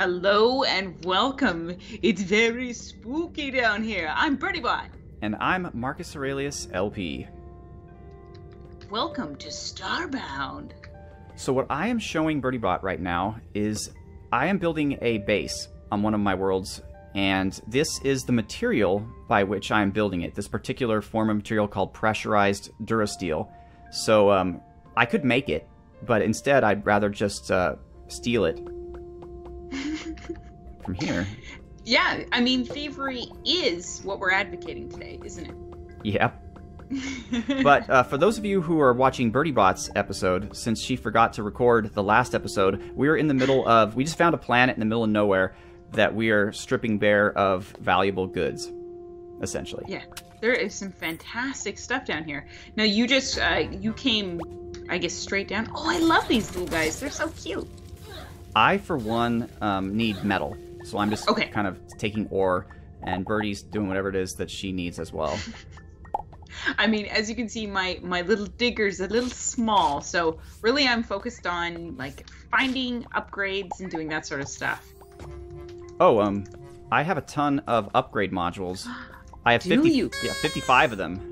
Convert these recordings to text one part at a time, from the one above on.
Hello and welcome. It's very spooky down here. I'm BirdyBot. And I'm Marcus Aurelius, LP. Welcome to Starbound. So what I am showing BirdyBot right now is I am building a base on one of my worlds, and this is the material by which I am building it, this particular form of material called pressurized durasteel. So I could make it, but instead I'd rather just steal it from here. Yeah, I mean, thievery is what we're advocating today, isn't it? Yep. But for those of you who are watching BirdyBot's episode, since she forgot to record the last episode, we're in the middle of... We just found a planet in the middle of nowhere that we are stripping bare of valuable goods, essentially. Yeah, there is some fantastic stuff down here. Now, you just... you came, I guess, straight down. Oh, I love these little guys. They're so cute. I, for one, need metal. So I'm just kind of taking ore, and Birdie's doing whatever it is that she needs as well. I mean, as you can see, my little digger's a little small, so really I'm focused on, like, finding upgrades and doing that sort of stuff. Oh, I have a ton of upgrade modules. I have 55 of them.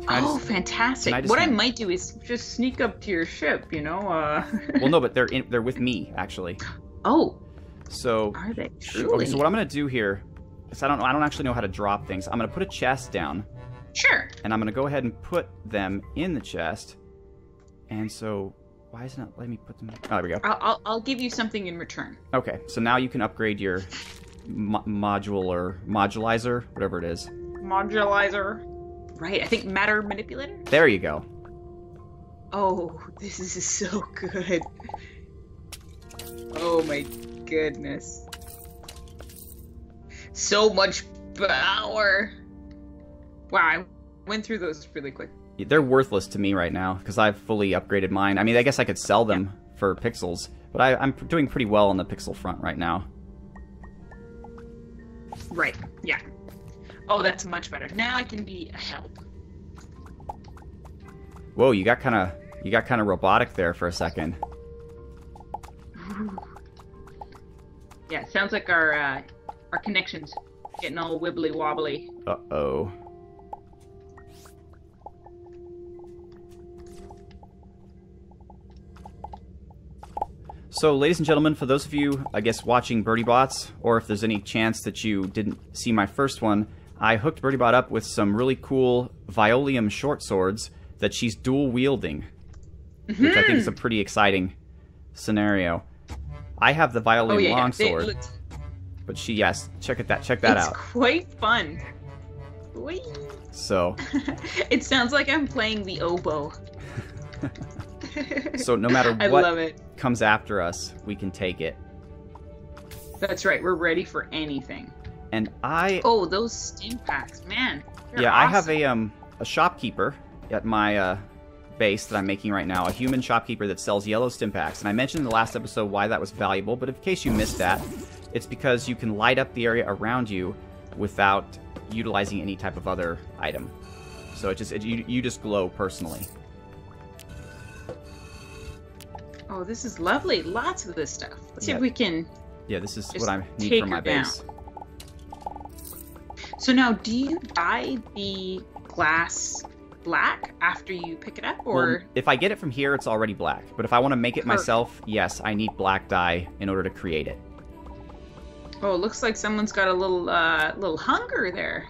Fantastic. What I might do is just sneak up to your ship, you know? Well, no, but they're with me, actually. Oh. So, are they truly? Okay, so what I'm going to do here is I don't actually know how to drop things. I'm going to put a chest down. Sure. And I'm going to go ahead and put them in the chest. And so, why is it not letting me put them... Oh, there we go. I'll give you something in return. Okay, so now you can upgrade your module or modulizer, whatever it is. Modulizer. Right, I think matter manipulator? There you go. Oh, this is so good. Oh my goodness. So much power. Wow, I went through those really quick. They're worthless to me right now, because I've fully upgraded mine. I mean, I guess I could sell them for pixels, but I'm doing pretty well on the pixel front right now. Right, yeah. Oh, that's much better. Now I can be a help. Whoa, you got kind of robotic there for a second. Yeah, sounds like our connection's getting all wibbly wobbly. Uh-oh. So, ladies and gentlemen, for those of you, I guess, watching BirdyBots, or if there's any chance that you didn't see my first one, I hooked BirdyBot up with some really cool Violium short swords that she's dual-wielding, which I think is a pretty exciting scenario. I have the Violium longsword, but she, check that out. It's quite fun. Whee! So... It sounds like I'm playing the oboe. So no matter I what love it. Comes after us, we can take it. That's right, we're ready for anything. And I... Oh, those stim packs, man. Yeah, awesome. I have a shopkeeper at my base that I'm making right now, a human shopkeeper that sells yellow stim packs. And I mentioned in the last episode why that was valuable, but in case you missed that, it's because you can light up the area around you without utilizing any type of other item. So you just glow personally. Oh, this is lovely. Lots of this stuff. Let's see if we can... Yeah, this is what I need for my base. So now, do you dye the glass black after you pick it up, or...? Well, if I get it from here, it's already black. But if I want to make it myself, yes, I need black dye in order to create it. Oh, it looks like someone's got a little hunger there.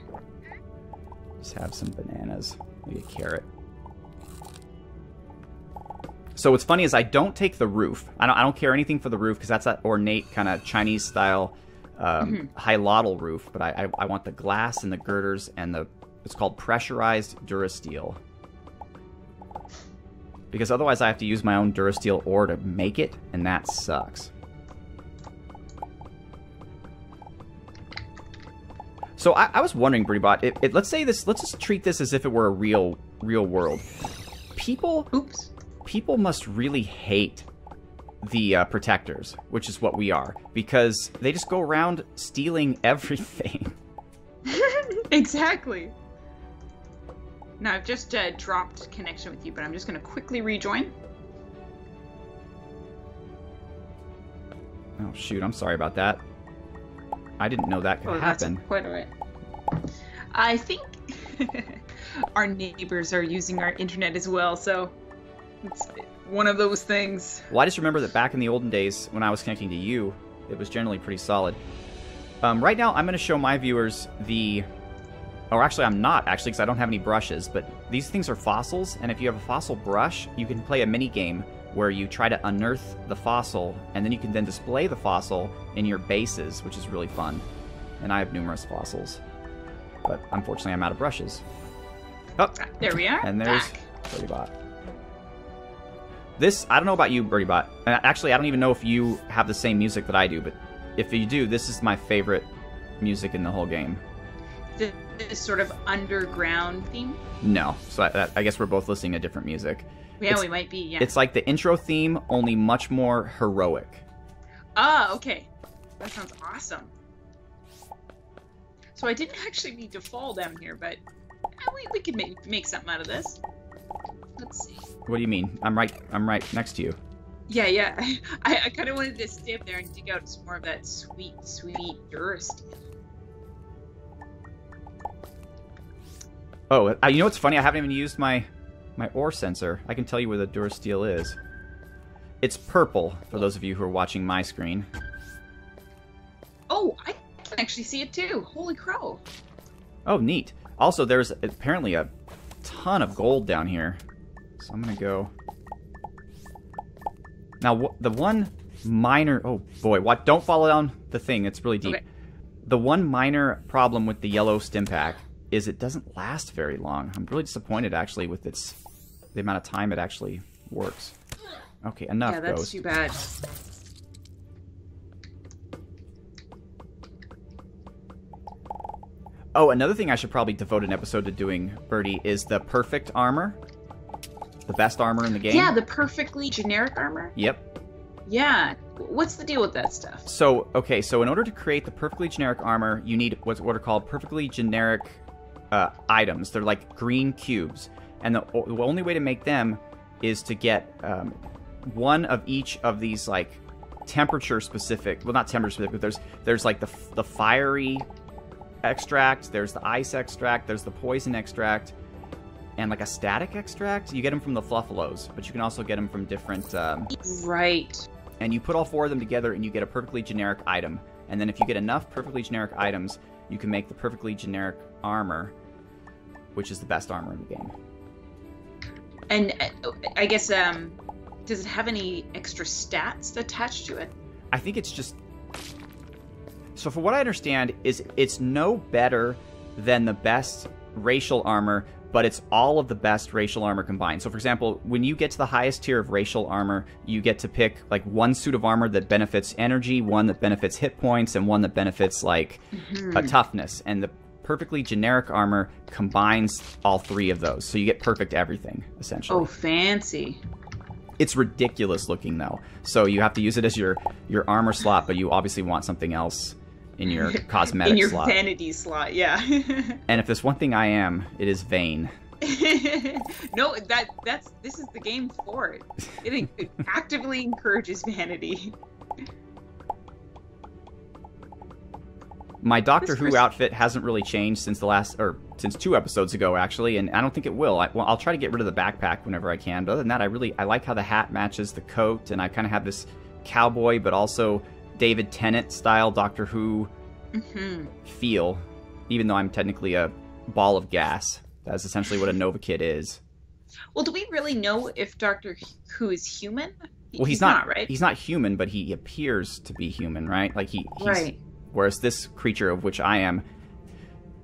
Just have some bananas. Maybe a carrot. So what's funny is I don't take the roof. I don't care anything for the roof because that's that ornate kind of Chinese style high lottle roof. But I want the glass and the girders and it's called pressurized durasteel. Because otherwise I have to use my own durasteel ore to make it, and that sucks. So I was wondering, BirdyBot, let's just treat this as if it were a real world. People must really hate the protectors, which is what we are, because they just go around stealing everything. Exactly. Now, I've just dropped connection with you, but I'm just going to quickly rejoin. Oh, shoot. I'm sorry about that. I didn't know that could happen. That's quite alright. I think our neighbors are using our internet as well, so it's one of those things. Well, I just remember that back in the olden days when I was connecting to you, it was generally pretty solid. Right now, I'm going to show my viewers the... Or actually, I'm not, actually, because I don't have any brushes, but these things are fossils, and if you have a fossil brush, you can play a mini-game where you try to unearth the fossil, and then you can then display the fossil in your bases, which is really fun. And I have numerous fossils. But unfortunately, I'm out of brushes. Oh, there we are. and there's BirdyBot. This, I don't know about you, BirdyBot. Actually, I don't even know if you have the same music that I do, but if you do, this is my favorite music in the whole game. This sort of underground theme? No. So I guess we're both listening to different music. Yeah, we might be, yeah. It's like the intro theme, only much more heroic. Ah, okay. That sounds awesome. So I didn't actually need to fall down here, but we could make something out of this. Let's see. What do you mean? I'm right next to you. Yeah. I kind of wanted to stay up there and dig out some more of that sweet durasteel. Oh, you know what's funny? I haven't even used my ore sensor. I can tell you where the durasteel is. It's purple, for those of you who are watching my screen. Oh, I can actually see it too. Holy crow. Oh, neat. Also, there's apparently a ton of gold down here. So I'm going to go... Now, the one minor... Oh, boy. What? Don't follow down the thing. It's really deep. Okay. The one minor problem with the yellow stim pack is it doesn't last very long. I'm really disappointed, actually, with the amount of time it actually works. Okay, enough, Yeah, that's Ghost. too bad. Oh, another thing I should probably devote an episode to doing, Birdie, is the perfect armor. The best armor in the game. Yeah, the perfectly generic armor? Yep. Yeah. What's the deal with that stuff? So, okay, so in order to create the perfectly generic armor, you need what are called perfectly generic items. They're like green cubes. And the only way to make them is to get one of each of these, like, temperature-specific... Well, not temperature-specific, but there's like, the fiery extract, there's the ice extract, there's the poison extract, and like a static extract. You get them from the fluffalos, but you can also get them from different... Right. And you put all four of them together and you get a perfectly generic item. And then if you get enough perfectly generic items, you can make the perfectly generic armor, which is the best armor in the game. And I guess, does it have any extra stats attached to it? I think it's just... So for what I understand, is it's no better than the best racial armor, but it's all of the best racial armor combined. So for example, when you get to the highest tier of racial armor, you get to pick like one suit of armor that benefits energy, one that benefits hit points, and one that benefits like toughness. And the perfectly generic armor combines all three of those. So you get perfect everything, essentially. Oh, fancy. It's ridiculous looking though. So you have to use it as your armor slot, but you obviously want something else in your cosmetic slot. In your vanity slot, yeah. And if there's one thing I am, it is vain. No, this is the game for it. It actively encourages vanity. My Doctor Who outfit hasn't really changed since since 2 episodes ago, actually, and I don't think it will. I'll try to get rid of the backpack whenever I can. But other than that, I like how the hat matches the coat, and I kind of have this cowboy, but also David Tennant style Doctor Who feel, even though I'm technically a ball of gas. That's essentially what a Nova Kid is. Well, do we really know if Doctor Who is human? Well, he's not, right? He's not human, but he appears to be human, right? Like he's right. Whereas this creature, of which I am,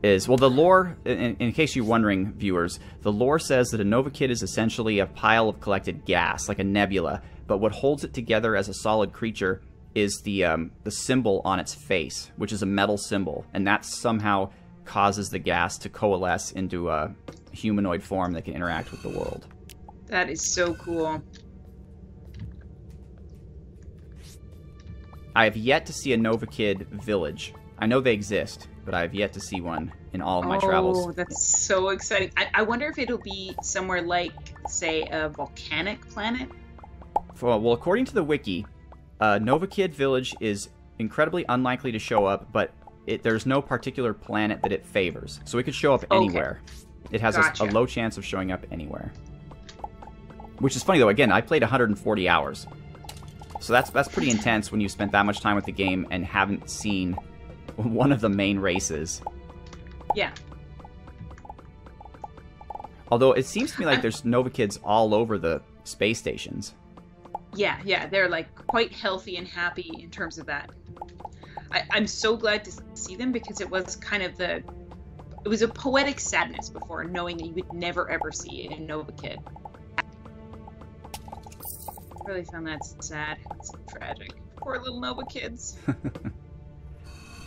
is... Well, the lore, in case you're wondering, viewers, the lore says that a Nova Kid is essentially a pile of collected gas, like a nebula, but what holds it together as a solid creature is the symbol on its face, which is a metal symbol, and that somehow causes the gas to coalesce into a humanoid form that can interact with the world. That is so cool. I have yet to see a Nova Kid village. I know they exist, but I have yet to see one in all of my travels. Oh, that's so exciting. I wonder if it'll be somewhere like, say, a volcanic planet? Well, according to the wiki, Nova Kid Village is incredibly unlikely to show up, but there's no particular planet that it favors. So it could show up anywhere. It has a low chance of showing up anywhere. Which is funny, though. Again, I played 140 hours. So that's pretty intense when you spent that much time with the game and haven't seen one of the main races. Yeah. Although it seems to me like there's Nova Kids all over the space stations. Yeah, they're like quite healthy and happy in terms of that. I'm so glad to see them because it was kind of it was a poetic sadness before, knowing that you would never ever see a Nova Kid. I really found that sad. It's so tragic. Poor little Nova Kids.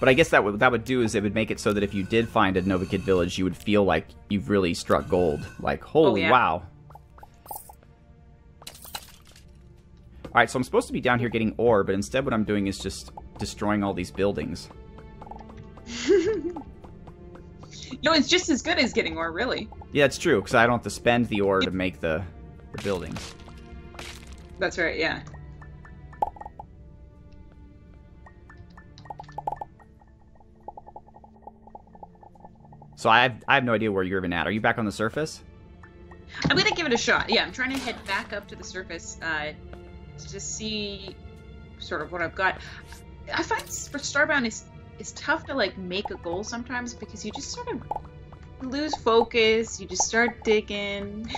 But I guess that would do is it would make it so that if you did find a Nova Kid village, you would feel like you've really struck gold. Like, holy wow. Alright, so I'm supposed to be down here getting ore, but instead what I'm doing is just destroying all these buildings. It's just as good as getting ore, really. Yeah, it's true, because I don't have to spend the ore to make the buildings. That's right, yeah. So I have no idea where you're even at. Are you back on the surface? I'm gonna give it a shot. Yeah, I'm trying to head back up to the surface to just see sort of what I've got. I find for Starbound it's tough to like make a goal sometimes because you just sort of lose focus. You just start digging.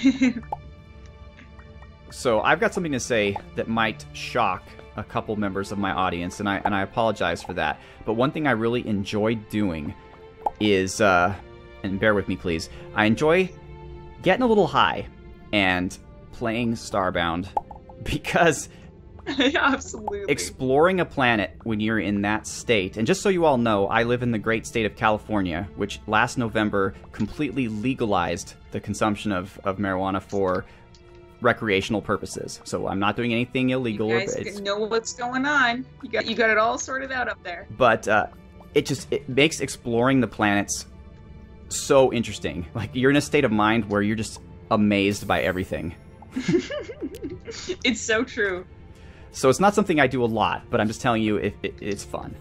So I've got something to say that might shock a couple members of my audience, and I apologize for that. But one thing I really enjoyed doing is, and bear with me please, I enjoy getting a little high and playing Starbound because absolutely exploring a planet when you're in that state, and just so you all know, I live in the great state of California, which last November completely legalized the consumption of marijuana for recreational purposes. So I'm not doing anything illegal. You guys know what's going on. You got it all sorted out up there. But it makes exploring the planets so interesting. Like, you're in a state of mind where you're just amazed by everything. It's so true. So it's not something I do a lot, but I'm just telling you it's fun.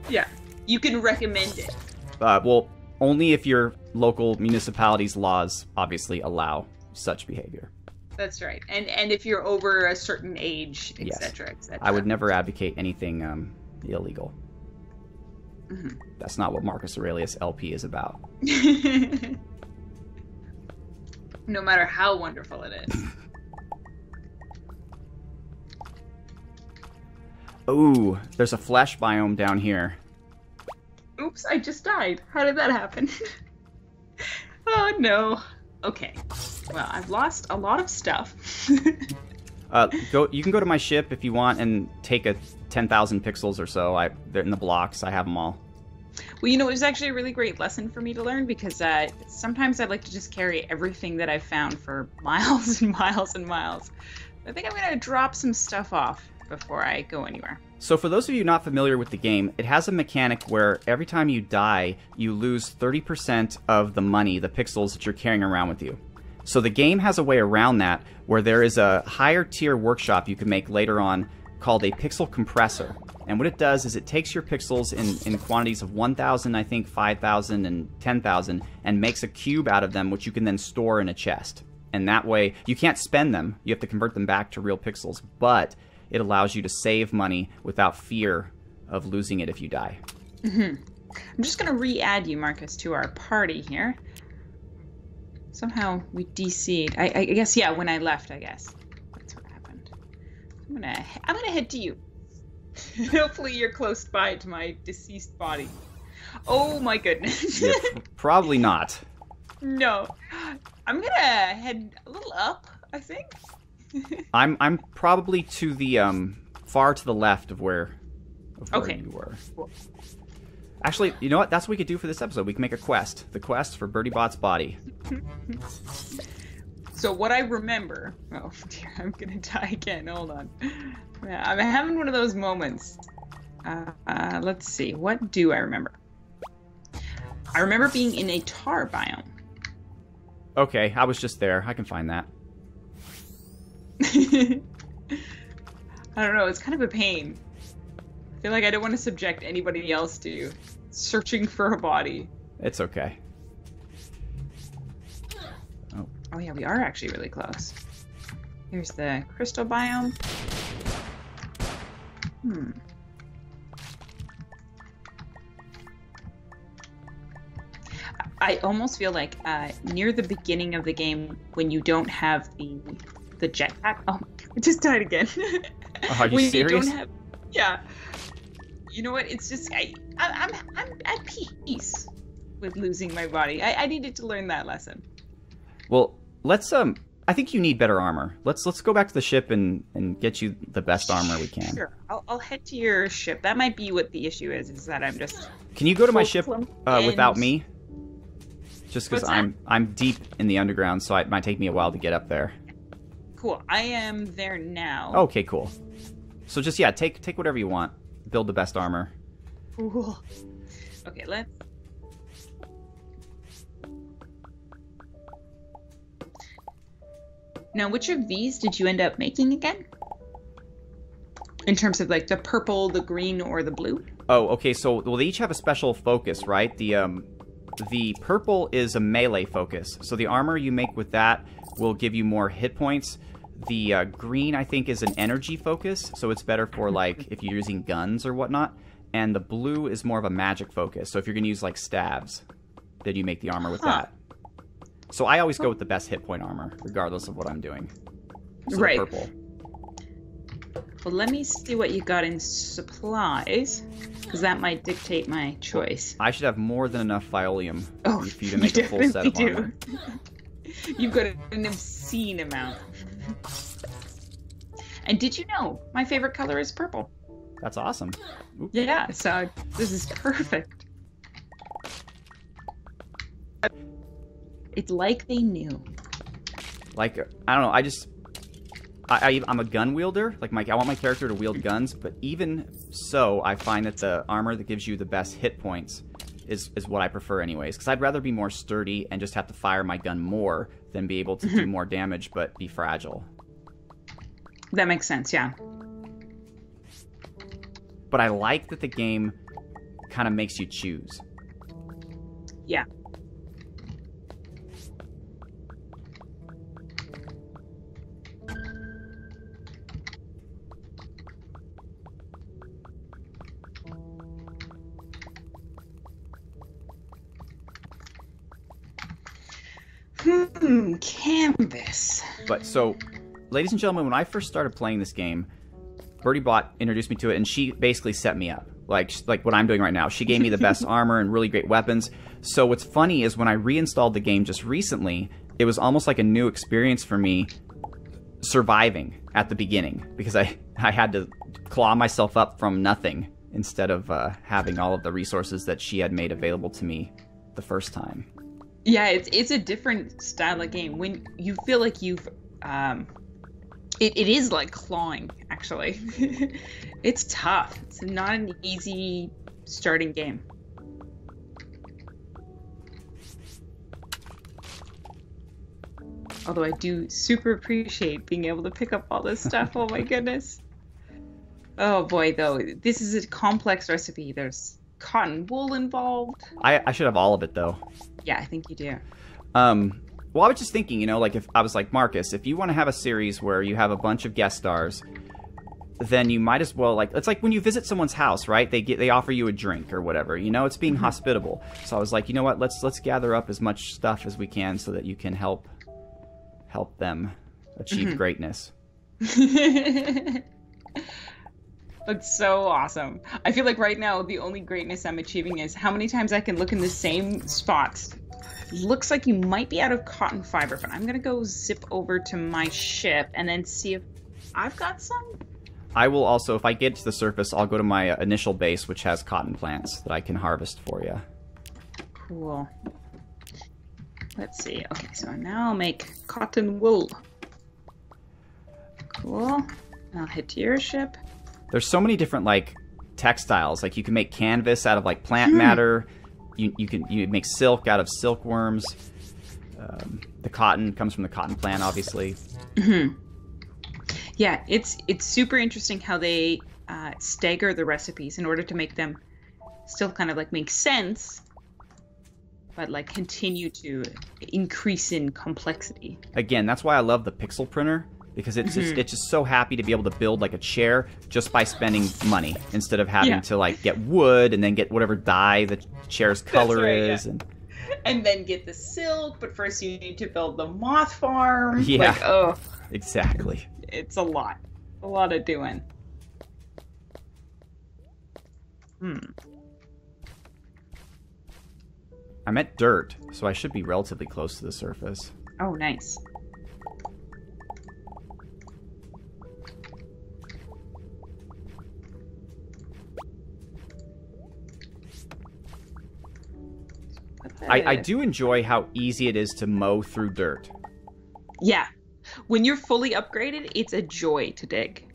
Yeah, you can recommend it. Well, only if your local municipality's laws obviously allow such behavior. That's right, and if you're over a certain age, etc., yes. etc. I would never advocate anything illegal. Mm-hmm. That's not what Marcus Aurelius LP is about. No matter how wonderful it is. Ooh, there's a flesh biome down here. Oops, I just died. How did that happen? Oh no. Okay. Well, I've lost a lot of stuff. You can go to my ship if you want and take a 10,000 pixels or so. They're in the blocks. I have them all. Well, it was actually a really great lesson for me to learn because sometimes I'd like to just carry everything that I've found for miles and miles and miles. I think I'm going to drop some stuff off before I go anywhere. So for those of you not familiar with the game, it has a mechanic where every time you die, you lose 30% of the money, the pixels that you're carrying around with you. So the game has a way around that where there is a higher tier workshop you can make later on called a pixel compressor. And what it does is it takes your pixels in quantities of 1,000, I think, 5,000, and 10,000, and makes a cube out of them, which you can then store in a chest. And that way, you can't spend them. You have to convert them back to real pixels. But it allows you to save money without fear of losing it if you die. Mm-hmm. I'm just going to re-add you, Marcus, to our party here. Somehow we DC'd. I guess, yeah, when I left, I guess. That's what happened. I'm gonna head to you. Hopefully you're close by to my deceased body. Oh my goodness. Yeah, probably not. No. I'm gonna head a little up, I think. I'm probably to the far to the left of where you were. Cool. Actually, you know what? That's what we could do for this episode. We can make a quest. The quest for BirdyBot's body. So what I remember... Oh, dear, I'm gonna die again. Hold on. I'm having one of those moments. Let's see. What do I remember? I remember being in a tar biome. Okay, I was just there. I can find that. I don't know, it's kind of a pain. I feel like I don't want to subject anybody else to searching for a body. It's okay. Oh yeah, we are actually really close. Here's the crystal biome. I almost feel like near the beginning of the game, when you don't have the jetpack. Oh, I just died again. Are you serious? You don't have, yeah. You know what? It's just I'm at peace with losing my body. I needed to learn that lesson. Well, let's I think you need better armor. Let's go back to the ship and get you the best armor we can. Sure. I'll head to your ship. That might be what the issue is that I'm just... Can you go to my ship without me? Just because I'm deep in the underground, so it might take me a while to get up there. Cool. I am there now. Okay, cool. So just, yeah, take whatever you want. Build the best armor. Cool. Okay, let's... Now, which of these did you end up making again? In terms of, like, the purple, the green, or the blue? Oh, okay, so, well, they each have a special focus, right? The purple is a melee focus, so the armor you make with that will give you more hit points. The green, I think, is an energy focus, so it's better for, like, if you're using guns or whatnot. And the blue is more of a magic focus, so if you're going to use, like, stabs, then you make the armor with that. So I always go with the best hit point armor, regardless of what I'm doing. So right. Purple. Well, let me see what you got in supplies, because that might dictate my choice. I should have more than enough Violium for you to make a full set of armor. You've got an obscene amount. And did you know my favorite color is purple? That's awesome. Oops. Yeah, so this is perfect. It's like they knew. Like, I don't know, I'm a gun wielder. Like, I want my character to wield guns, but even so, I find that the armor that gives you the best hit points is what I prefer anyways. Because I'd rather be more sturdy and just have to fire my gun more than be able to do more damage, but be fragile. That makes sense, yeah. But I like that the game kind of makes you choose. Yeah. Canvas. But so, ladies and gentlemen, when I first started playing this game, BirdyBot introduced me to it, and she basically set me up. Like what I'm doing right now. She gave me the best armor and really great weapons. So what's funny is when I reinstalled the game just recently, it was almost like a new experience for me surviving at the beginning, because I had to claw myself up from nothing instead of having all of the resources that she had made available to me the first time. Yeah, it's a different style of game. When you feel like you've... It is like clawing, actually. It's tough. It's not an easy starting game. Although I do super appreciate being able to pick up all this stuff. Oh my goodness. Oh boy, though. This is a complex recipe. There's cotton wool involved. I should have all of it, though. Yeah, I think you do. Well, I was just thinking, you know, like, if I was like, Marcus, if you want to have a series where you have a bunch of guest stars, then you might as well, like, it's like when you visit someone's house, right? They offer you a drink or whatever, you know, it's being hospitable. So I was like, you know what, let's gather up as much stuff as we can so that you can help them achieve greatness. That's so awesome. I feel like right now the only greatness I'm achieving is how many times I can look in the same spots. Looks like you might be out of cotton fiber, but I'm gonna go zip over to my ship and then see if I've got some. I will also, if I get to the surface, I'll go to my initial base, which has cotton plants that I can harvest for you. Cool. Let's see. Okay, so now I'll make cotton wool. Cool. I'll head to your ship. There's so many different, like, textiles. Like, you can make canvas out of, like, plant matter. You make silk out of silkworms. The cotton comes from the cotton plant, obviously. Yeah, it's super interesting how they stagger the recipes in order to make them still kind of like make sense, but like continue to increase in complexity. Again, that's why I love the pixel printer, because it's just so happy to be able to build like a chair just by spending money instead of having to like get wood and then get whatever dye the chair's color is. And then get the silk, but first you need to build the moth farm. Yeah, like, oh, exactly. It's a lot of doing. I'm at dirt, so I should be relatively close to the surface. Oh, nice. I do enjoy how easy it is to mow through dirt. Yeah. When you're fully upgraded, it's a joy to dig.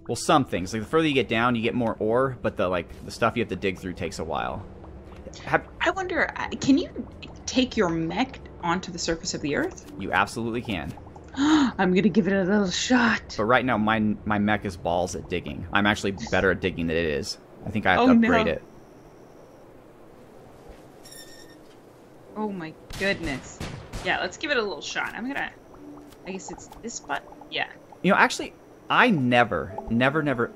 Well, some things. Like the further you get down, you get more ore, but the stuff you have to dig through takes a while. I wonder, can you take your mech onto the surface of the Earth? You absolutely can. I'm gonna give it a little shot. But right now, my mech is balls at digging. I'm actually better at digging than it is. I think I have to upgrade it. Oh my goodness. Yeah, let's give it a little shot. I guess it's this spot. Yeah. You know, actually, I never,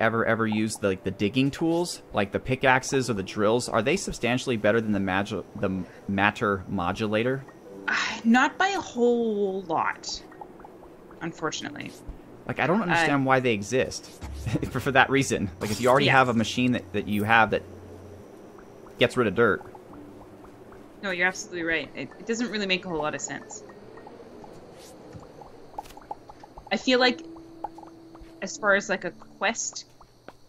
ever use the digging tools, like the pickaxes or the drills. Are they substantially better than the matter modulator? Not by a whole lot, unfortunately. Like, I don't understand why they exist for that reason. Like, if you already have a machine that you have that gets rid of dirt. No, you're absolutely right. It doesn't really make a whole lot of sense. I feel like, as far as like a quest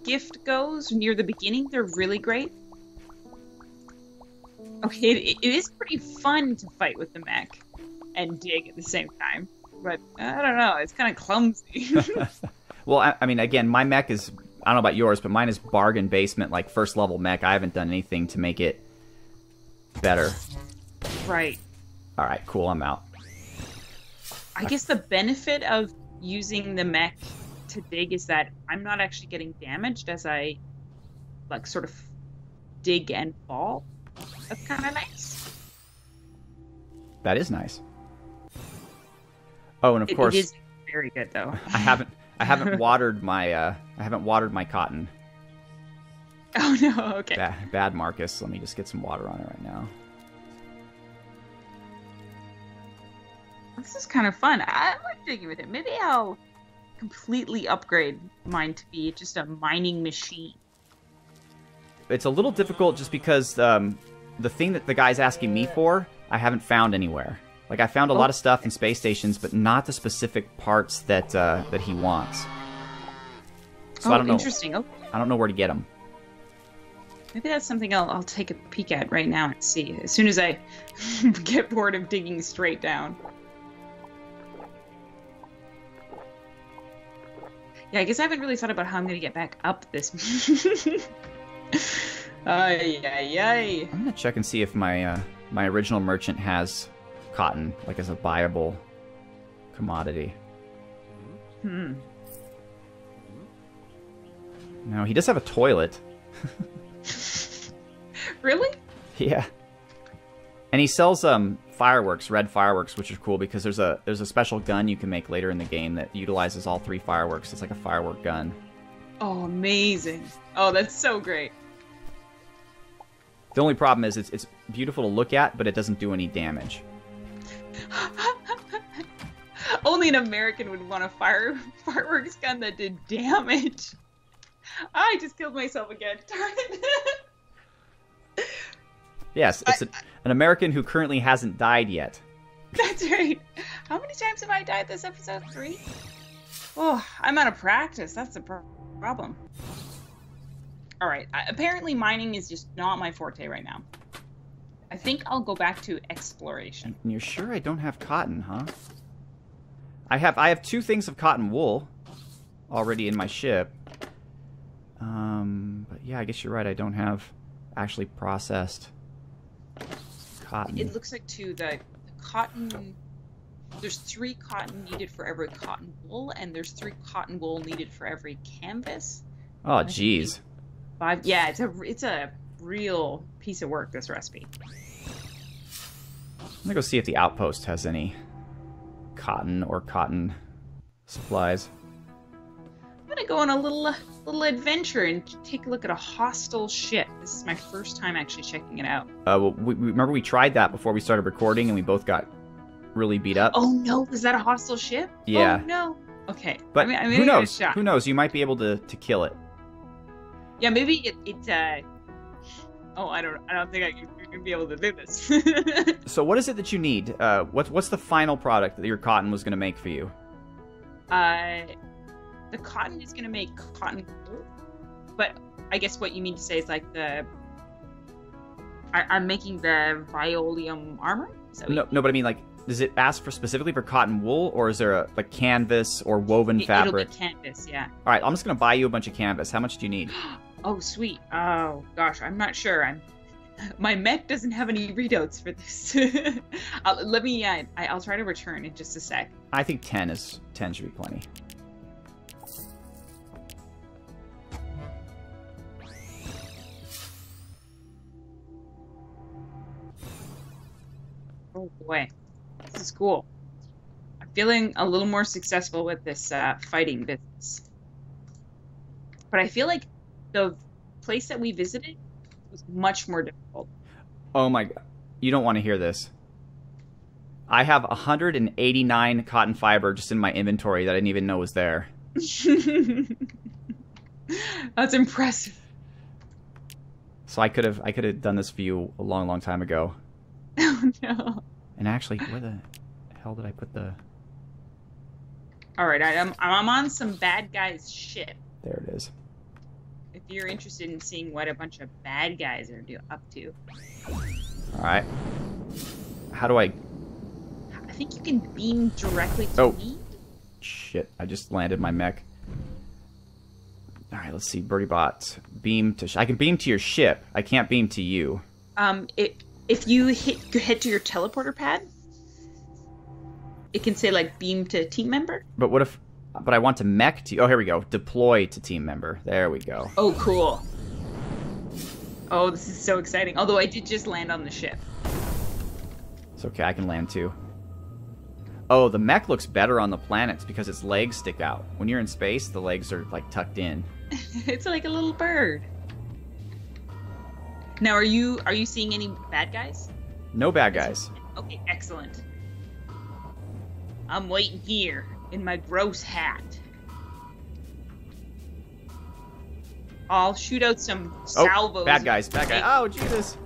gift goes, near the beginning, they're really great. Okay, it is pretty fun to fight with the mech and dig at the same time, but I don't know, it's kind of clumsy. Well, I mean, again, my mech is, I don't know about yours, but mine is bargain basement, like first level mech. I haven't done anything to make it better. Right. All right, cool, I'm out. I guess the benefit of using the mech to dig is that I'm not actually getting damaged as I like sort of dig and fall. That's kind of nice. That is nice. Oh, and of course, it is very good though. I haven't watered my cotton. Oh no, okay. Bad Marcus. Let me just get some water on it right now. This is kind of fun. I like digging with it. Maybe I'll completely upgrade mine to be just a mining machine. It's a little difficult just because the thing that the guy's asking me for, I haven't found anywhere. Like, I found a lot of stuff in space stations, but not the specific parts that he wants. So I don't know. Interesting. Okay. I don't know where to get them. Maybe that's something I'll take a peek at right now and see as soon as I get bored of digging straight down. Yeah, I guess I haven't really thought about how I'm going to get back up this. Ay. I'm going to check and see if my my original merchant has cotton, like as a buyable commodity. No, he does have a toilet. Really? Yeah. And he sells fireworks, red fireworks, which is cool because there's a special gun you can make later in the game that utilizes all 3 fireworks. It's like a firework gun. Oh, amazing. Oh, that's so great. The only problem is it's beautiful to look at, but it doesn't do any damage. Only an American would want a fireworks gun that did damage. I just killed myself again. Darn it. Yes, it's an American who currently hasn't died yet. That's right. How many times have I died this episode? 3? Oh, I'm out of practice. That's the problem. All right. Apparently, mining is just not my forte right now. I think I'll go back to exploration. And you're sure I don't have cotton, huh? I have 2 things of cotton wool already in my ship. But yeah, I guess you're right. I don't have actually processed cotton. It looks like too the cotton there's 3 cotton needed for every cotton wool, and there's 3 cotton wool needed for every canvas. Oh, jeez. 5. Yeah, it's a real piece of work, this recipe. I'm gonna go see if the outpost has any cotton or cotton supplies. I'm gonna go on a little adventure and take a look at a hostile ship. This is my first time actually checking it out. Well, remember we tried that before we started recording, and we both got really beat up. Oh no, was that a hostile ship? Yeah. Oh no. Okay. But I mean, who knows? Who knows? You might be able to kill it. Yeah, maybe it. Oh, I don't think I'm gonna be able to do this. So what is it that you need? What's the final product that your cotton was gonna make for you? The cotton is gonna make cotton wool, but I guess what you mean to say is like I'm making the Violium armor. Is that No, but I mean, like, does it ask for specifically for cotton wool, or is there a canvas or woven fabric? It'll be canvas, yeah. All right, I'm just gonna buy you a bunch of canvas. How much do you need? Oh, sweet. Oh gosh, I'm not sure. My mech doesn't have any readouts for this. Let me. I'll try to return in just a sec. I think 10 should be plenty. Oh boy, this is cool. I'm feeling a little more successful with this fighting business. But I feel like the place that we visited was much more difficult. Oh my god. You don't want to hear this. I have 189 cotton fiber just in my inventory that I didn't even know was there. That's impressive. So I could have done this for you a long time ago. Oh no. And actually, where the hell did I put the... Alright, I'm on some bad guy's ship. There it is. If you're interested in seeing what a bunch of bad guys are up to. Alright. How do I... I think you can beam directly to me. Shit, I just landed my mech. Alright, let's see. BirdyBot. Beam to... I can beam to your ship. I can't beam to you. If you head to your teleporter pad, it can say, like, beam to team member. But what if... But I want to mech to... Oh, here we go. Deploy to team member. There we go. Oh, cool. Oh, this is so exciting. Although I did just land on the ship. It's okay, I can land too. Oh, the mech looks better on the planets because its legs stick out. When you're in space, the legs are, like, tucked in. It's like a little bird. Now, are you seeing any bad guys? No bad guys. Okay, excellent. I'm waiting here in my gross hat. I'll shoot out some salvos. Oh, bad guys, bad guys. Oh, Jesus.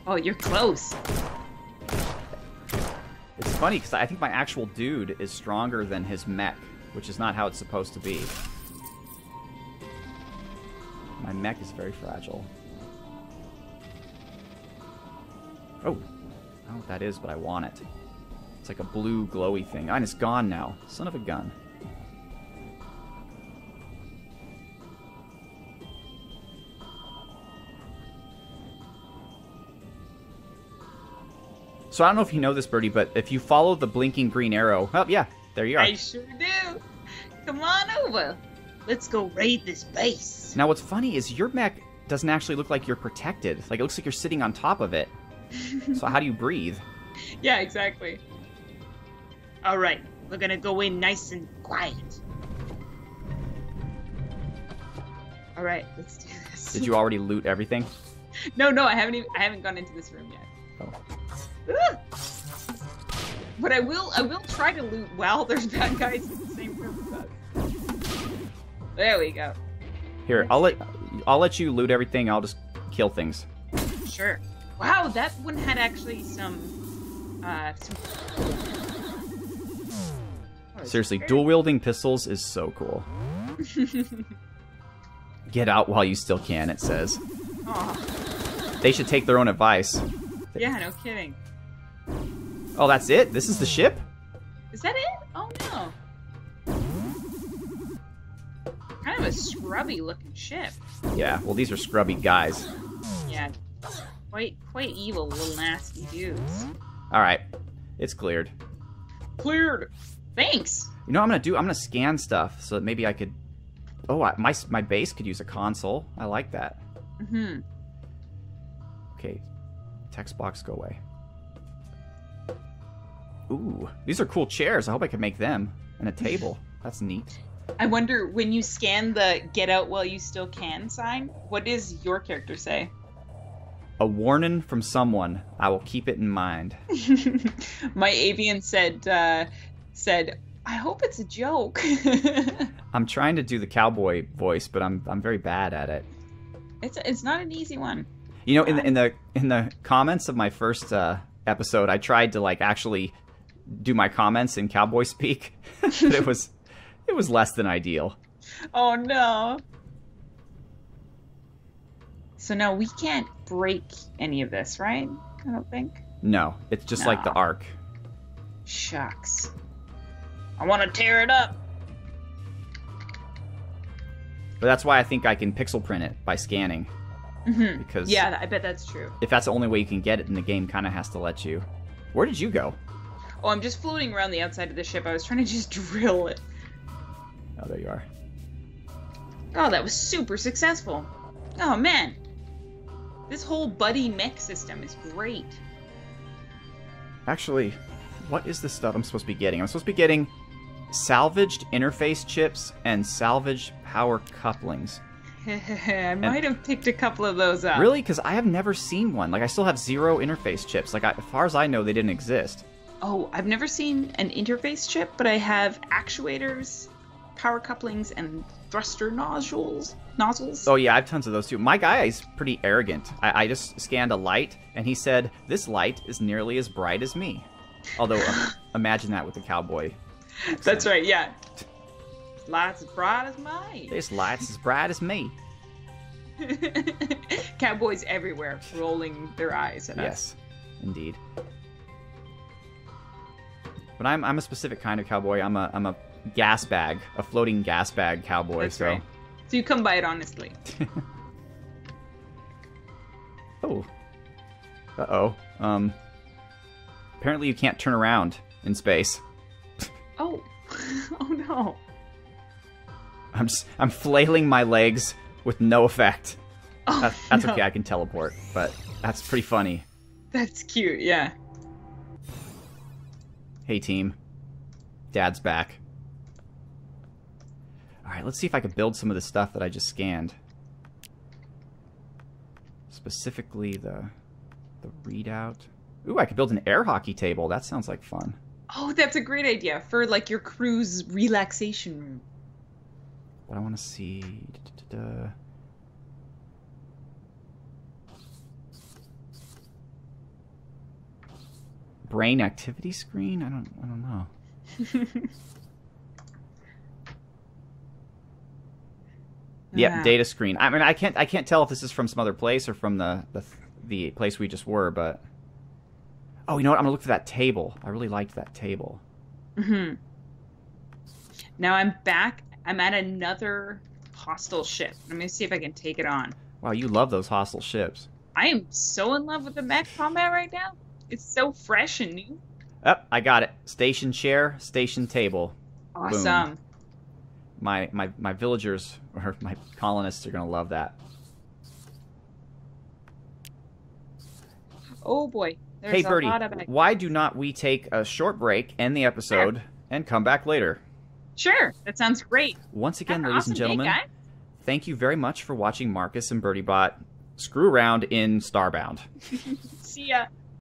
Oh, you're close. It's funny because I think my actual dude is stronger than his mech, which is not how it's supposed to be. My mech is very fragile. Oh, I don't know what that is, but I want it. It's like a blue glowy thing. And it's gone now. Son of a gun. So I don't know if you know this, Birdie, but if you follow the blinking green arrow... Oh, yeah, there you are. I sure do. Come on over. Let's go raid this base. Now, what's funny is your mech doesn't actually look like you're protected. Like, it looks like you're sitting on top of it. So how do you breathe? Yeah, exactly. All right, we're gonna go in nice and quiet. All right, let's do this. Did you already loot everything? No, I haven't gone into this room yet. Oh. But I will try to loot while there's bad guys in the same room as us. There we go. Here, I'll let you loot everything. I'll just kill things. Sure. Wow, that one had actually some Seriously, dual wielding pistols is so cool. Get out while you still can, it says. Aw. They should take their own advice. Yeah, no kidding. Oh, that's it? This is the ship? Is that it? Oh no. Kind of a scrubby looking ship. Yeah, well, these are scrubby guys. Yeah. Yeah. Quite evil, little nasty dudes. All right, it's cleared. Cleared. Thanks. You know what I'm gonna do? I'm gonna scan stuff so that maybe I could. Oh, my base could use a console. I like that. Mm-hmm. Okay, text box, go away. Ooh, these are cool chairs. I hope I can make them. And a table. That's neat. I wonder, when you scan the "get out while you still can" sign, what does your character say? A warning from someone. I will keep it in mind. My avian said, I hope it's a joke. I'm trying to do the cowboy voice, but I'm very bad at it. It's not an easy one. You know, in the comments of my first episode, I tried to like actually do my comments in cowboy speak, but it was less than ideal. Oh no. So no, we can't break any of this, right? I don't think. No, it's just like the Ark. Shucks. I want to tear it up. But that's why I think I can pixel print it by scanning. Mm-hmm. Because yeah, I bet that's true. If that's the only way you can get it, then the game kind of has to let you. Where did you go? Oh, I'm just floating around the outside of the ship. I was trying to just drill it. Oh, there you are. Oh, that was super successful. Oh, man. This whole buddy mech system is great. Actually, what is the stuff I'm supposed to be getting? I'm supposed to be getting salvaged interface chips and salvaged power couplings. I might have picked a couple of those up. Really? Because I have never seen one. Like, I still have 0 interface chips. Like, as far as I know, they didn't exist. Oh, I've never seen an interface chip, but I have actuators, power couplings, and thruster nozzles. Oh yeah, I have tons of those too. My guy is pretty arrogant. I just scanned a light, and he said, "This light is nearly as bright as me." Although, imagine that with the cowboy accent. That's right, yeah. Light's as bright as mine. This light's as bright as me. Cowboys everywhere, rolling their eyes at us. Yes, indeed. But I'm a specific kind of cowboy. I'm a gas bag, a floating gas bag cowboy. That's right. So you come by it honestly. Oh. Uh-oh. Apparently you can't turn around in space. Oh. Oh no. I'm flailing my legs with no effect. Oh, that's no. okay, I can teleport, but that's pretty funny. That's cute, yeah. Hey team. Dad's back. Alright, let's see if I can build some of the stuff that I just scanned. Specifically the readout. Ooh, I could build an air hockey table. That sounds like fun. Oh, that's a great idea for like your crew's relaxation room. But I want to see... Brain activity screen? I don't know. Yep, data screen. I mean, I can't tell if this is from some other place or from the place we just were, but oh, you know what? I'm gonna look for that table. I really liked that table. Mm-hmm. Now I'm back. I'm at another hostile ship. I'm gonna see if I can take it on. Wow, you love those hostile ships. I am so in love with the mech combat right now. It's so fresh and new. Oh, I got it. Station chair, station table. Awesome. Boom. My villagers, or my colonists, are going to love that. Oh boy. There's Hey, a Birdie, lot of... why do not we take a short break, end the episode, and come back later? Sure, that sounds great. Once again, Have an ladies awesome and gentlemen, day, guys. thank you very much for watching Marcus and BirdyBot screw around in Starbound. See ya.